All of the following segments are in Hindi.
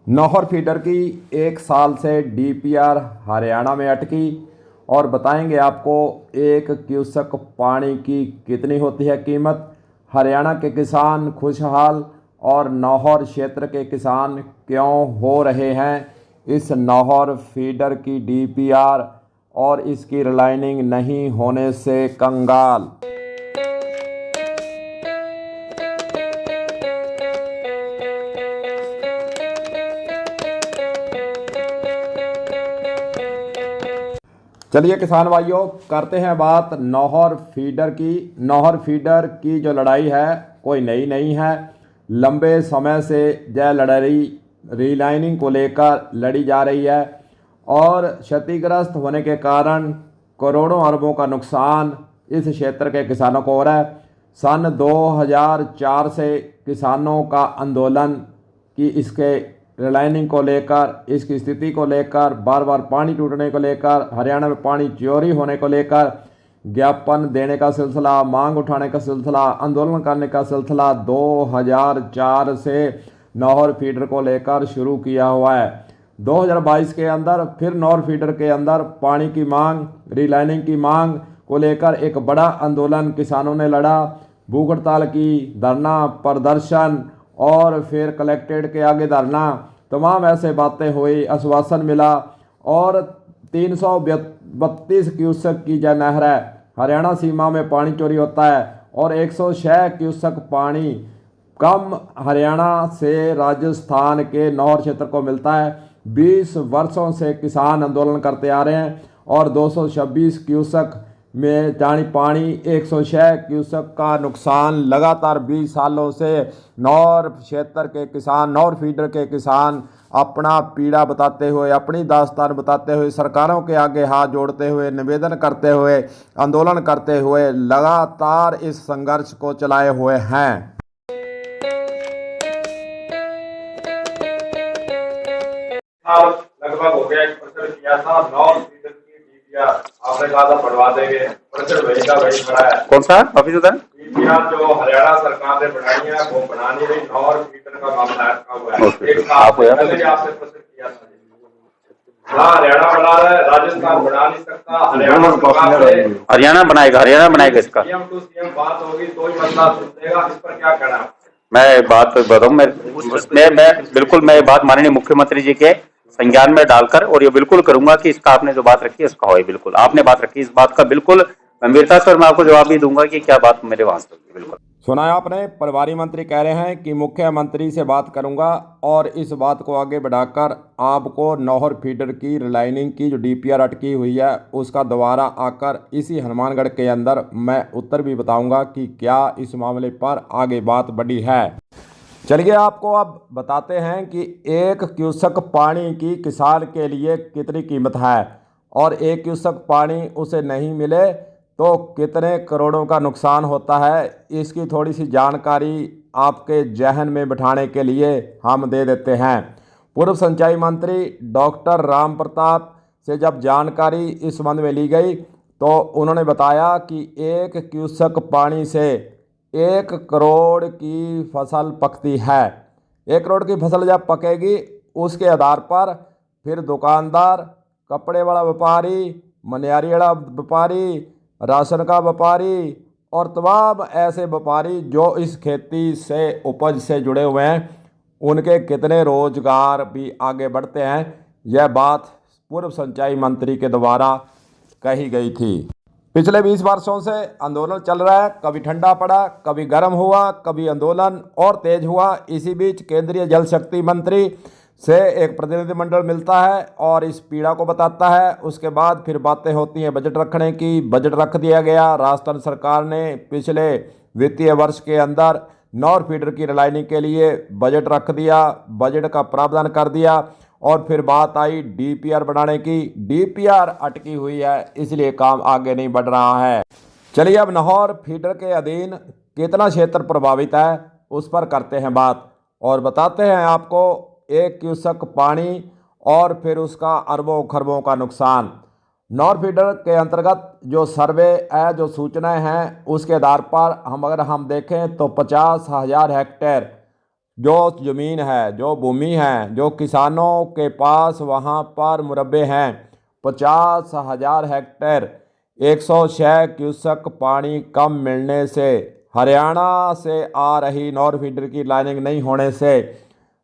नौहर फीडर की 1 साल से डीपीआर हरियाणा में अटकी और बताएंगे आपको 1 क्यूसेक पानी की कितनी होती है कीमत। हरियाणा के किसान खुशहाल और नौहर क्षेत्र के किसान क्यों हो रहे हैं इस नौहर फीडर की डीपीआर और इसकी रिलाइनिंग नहीं होने से कंगाल। चलिए किसान भाइयों, करते हैं बात नौहर फीडर की। नौहर फीडर की जो लड़ाई है कोई नई नहीं है। लंबे समय से यह लड़ाई रिलाइनिंग को लेकर लड़ी जा रही है और क्षतिग्रस्त होने के कारण करोड़ों अरबों का नुकसान इस क्षेत्र के किसानों को हो रहा है। सन 2004 से किसानों का आंदोलन कि इसके रिलाइनिंग को लेकर, इसकी स्थिति को लेकर, बार बार पानी टूटने को लेकर, हरियाणा में पानी चोरी होने को लेकर ज्ञापन देने का सिलसिला, मांग उठाने का सिलसिला, आंदोलन करने का सिलसिला 2004 से नौहर फीडर को लेकर शुरू किया हुआ है। 2022 के अंदर फिर नौहर फीडर के अंदर पानी की मांग, रिलाइनिंग की मांग को लेकर एक बड़ा आंदोलन किसानों ने लड़ा। भूख हड़ताल की, धरना प्रदर्शन और फिर कलेक्ट्रेट के आगे धरना, तमाम ऐसे बातें हुई, आश्वासन मिला और 332 क्यूसेक की जो नहर है, हरियाणा सीमा में पानी चोरी होता है और 106 क्यूसेक पानी कम हरियाणा से राजस्थान के नौहर क्षेत्र को मिलता है। 20 वर्षों से किसान आंदोलन करते आ रहे हैं और 226 क्यूसेक में जानी पानी 106 क्यूसेक का नुकसान लगातार 20 सालों से नौहर क्षेत्र के किसान, नौहर फीडर के किसान अपना पीड़ा बताते हुए, अपनी दास्तान बताते हुए, सरकारों के आगे हाथ जोड़ते हुए, निवेदन करते हुए, आंदोलन करते हुए लगातार इस संघर्ष को चलाए हुए हैं। लगभग हो गया, एक प्रचार किया था नौहर फीडर की डीपीआर, आपने कहा था बढ़वा देंगे, प्रचार वही का वही खड़ा है। कौन सा ऑफिस होता है? डीपीआर जो हरियाणा सरकार ने बनाई है वो बनानी नहीं, नौहर फीडर का मामला अटका हुआ है। एक साल पहले आपसे प्रचार किया था। हाँ, हरियाणा बना रहा है, राजस्थान बना नहीं सकता। हरियाणा बनाएगा इसका। सीएम टू सीएम बात होगी तो ही मसला सुलझेगा। इस पर क्या कहना है? मैं बात बताऊं, मैं बिल्कुल मैं बात माननीय मुख्यमंत्री जी के संज्ञान में डालकर और ये बिल्कुल करूंगा कि इसका आपने जो बात रखी है इसका हो। बिल्कुल आपने बात रखी, इस बात का बिल्कुल गंभीरता से मैं आपको जवाब भी दूंगा कि क्या बात मेरे वहां से होगी। बिल्कुल सुना है आपने, प्रभारी मंत्री कह रहे हैं कि मुख्यमंत्री से बात करूंगा और इस बात को आगे बढ़ाकर आपको नौहर फीडर की रिलाइनिंग की जो डीपीआर अटकी हुई है उसका दोबारा आकर इसी हनुमानगढ़ के अंदर मैं उत्तर भी बताऊंगा कि क्या इस मामले पर आगे बात बढ़ी है। चलिए आपको अब बताते हैं कि 1 क्यूसेक पानी की किसान के लिए कितनी कीमत है और 1 क्यूसेक पानी उसे नहीं मिले तो कितने करोड़ों का नुकसान होता है। इसकी थोड़ी सी जानकारी आपके जहन में बिठाने के लिए हम दे देते हैं। पूर्व सिंचाई मंत्री डॉक्टर राम प्रताप से जब जानकारी इस संबंध में ली गई तो उन्होंने बताया कि 1 क्यूसेक पानी से 1 करोड़ की फसल पकती है। 1 करोड़ की फसल जब पकेगी उसके आधार पर फिर दुकानदार, कपड़े वाला व्यापारी, मनियारी वाला व्यापारी, राशन का व्यापारी और तमाम ऐसे व्यापारी जो इस खेती से, उपज से जुड़े हुए हैं, उनके कितने रोजगार भी आगे बढ़ते हैं। यह बात पूर्व सिंचाई मंत्री के द्वारा कही गई थी। पिछले 20 वर्षों से आंदोलन चल रहा है, कभी ठंडा पड़ा, कभी गर्म हुआ, कभी आंदोलन और तेज हुआ। इसी बीच केंद्रीय जल शक्ति मंत्री से एक प्रतिनिधिमंडल मिलता है और इस पीड़ा को बताता है। उसके बाद फिर बातें होती हैं बजट रखने की। बजट रख दिया गया। राजस्थान सरकार ने पिछले वित्तीय वर्ष के अंदर नौहर फीडर की रिलाइनिंग के लिए बजट रख दिया, बजट का प्रावधान कर दिया और फिर बात आई डीपीआर बनाने की। डीपीआर अटकी हुई है, इसलिए काम आगे नहीं बढ़ रहा है। चलिए अब नौहर फीडर के अधीन कितना क्षेत्र प्रभावित है उस पर करते हैं बात और बताते हैं आपको 1 क्यूसेक पानी और फिर उसका अरबों खरबों का नुकसान। नौहर फीडर के अंतर्गत जो सर्वे है, जो सूचनाएं हैं, उसके आधार पर अगर हम देखें तो 50,000 हेक्टेयर जो ज़मीन है, जो भूमि है, जो किसानों के पास वहाँ पर मुरब्बे हैं 50,000 हेक्टेयर 106 क्यूसेक पानी कम मिलने से, हरियाणा से आ रही नॉर फीडर की लाइनिंग नहीं होने से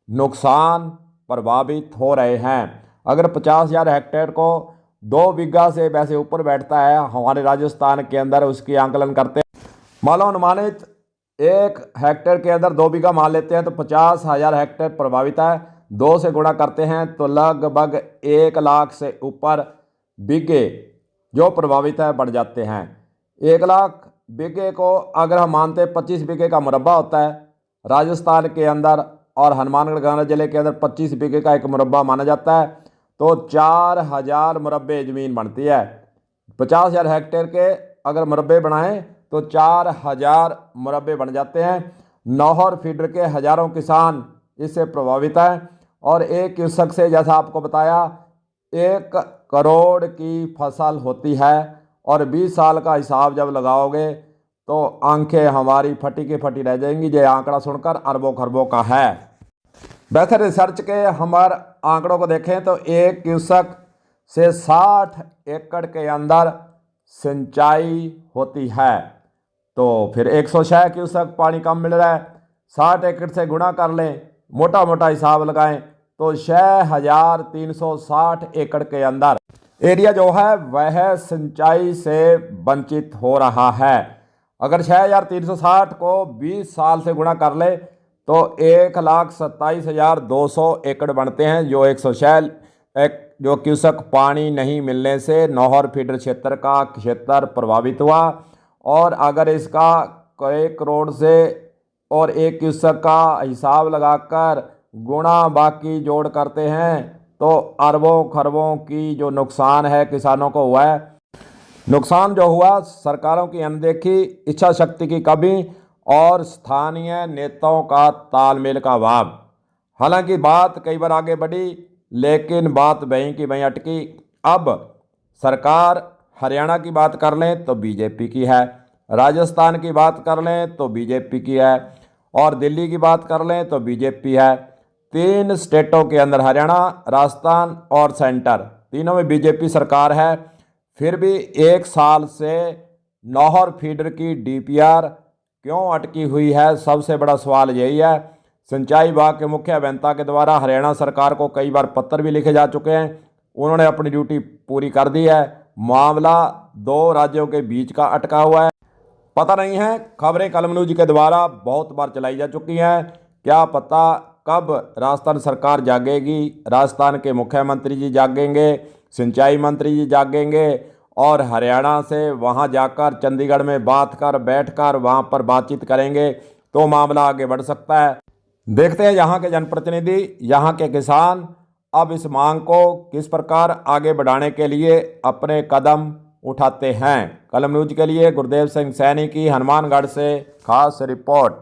नुकसान प्रभावित हो रहे हैं। अगर 50,000 हेक्टेयर को 2 बीघा से वैसे ऊपर बैठता है हमारे राजस्थान के अंदर, उसकी आंकलन करते हैं, मान लो अनुमानित 1 हेक्टेयर के अंदर 2 बीघा मान लेते हैं तो 50,000 हेक्टेयर प्रभावित है। 2 से गुणा करते हैं तो लगभग 1 लाख से ऊपर बीघे जो प्रभावित है बढ़ जाते हैं। 1 लाख बीघे को अगर हम मानते हैं 25 बीघे का मुरब्बा होता है राजस्थान के अंदर, और हनुमानगढ़ गंगा जिले के अंदर 25 बीघे का एक मुरब्बा माना जाता है, तो 4,000 मुरब्बे ज़मीन बनती है। 50,000 हेक्टेयर के अगर मुरब्बे बनाएं तो 4,000 मुरब्बे बन जाते हैं। नौहर फीडर के हज़ारों किसान इससे प्रभावित हैं, और 1 क्यूसेक से जैसा आपको बताया 1 करोड़ की फसल होती है, और 20 साल का हिसाब जब लगाओगे तो आंखें हमारी फटी की फटी रह जाएंगी। ये आंकड़ा सुनकर अरबों खरबों का है। वैसे रिसर्च के हमारे आंकड़ों को देखें तो 1 क्यूसेक से 60 एकड़ के अंदर सिंचाई होती है, तो फिर 106 क्यूसेक पानी कम मिल रहा है। 60 एकड़ से गुणा कर लें, मोटा मोटा हिसाब लगाएं तो 6,360 एकड़ के अंदर एरिया जो है वह सिंचाई से वंचित हो रहा है। अगर 6,360 को 20 साल से गुणा कर ले तो 1,27,200 एकड़ बनते हैं, जो 106 जो क्यूसेक पानी नहीं मिलने से नौहर फीडर क्षेत्र का क्षेत्र प्रभावित हुआ। और अगर इसका 1 करोड़ से और 1 क्यूसेक का हिसाब लगाकर गुणा बाकी जोड़ करते हैं तो अरबों खरबों की जो नुकसान है किसानों को हुआ है। नुकसान जो हुआ सरकारों की अनदेखी, इच्छा शक्ति की कमी और स्थानीय नेताओं का तालमेल का अभाव। हालांकि बात कई बार आगे बढ़ी लेकिन बात वहीं की वहीं अटकी। अब सरकार हरियाणा की बात कर लें तो बीजेपी की है, राजस्थान की बात कर लें तो बीजेपी की है, और दिल्ली की बात कर लें तो बीजेपी है। 3 स्टेटों के अंदर हरियाणा, राजस्थान और सेंटर तीनों में बीजेपी सरकार है। फिर भी 1 साल से नौहर फीडर की डीपीआर क्यों अटकी हुई है, सबसे बड़ा सवाल यही है। सिंचाई विभाग के मुख्य अभियंता के द्वारा हरियाणा सरकार को कई बार पत्र भी लिखे जा चुके हैं, उन्होंने अपनी ड्यूटी पूरी कर दी है। मामला 2 राज्यों के बीच का अटका हुआ है। पता नहीं है, खबरें कलम न्यूज के द्वारा बहुत बार चलाई जा चुकी हैं, क्या पता कब राजस्थान सरकार जागेगी, राजस्थान के मुख्यमंत्री जी जागेंगे, सिंचाई मंत्री जी जागेंगे और हरियाणा से वहां जाकर चंडीगढ़ में बैठकर वहां पर बातचीत करेंगे तो मामला आगे बढ़ सकता है। देखते हैं यहाँ के जनप्रतिनिधि, यहाँ के किसान अब इस मांग को किस प्रकार आगे बढ़ाने के लिए अपने कदम उठाते हैं। कलम न्यूज के लिए गुरदेव सिंह सैनी की हनुमानगढ़ से खास रिपोर्ट।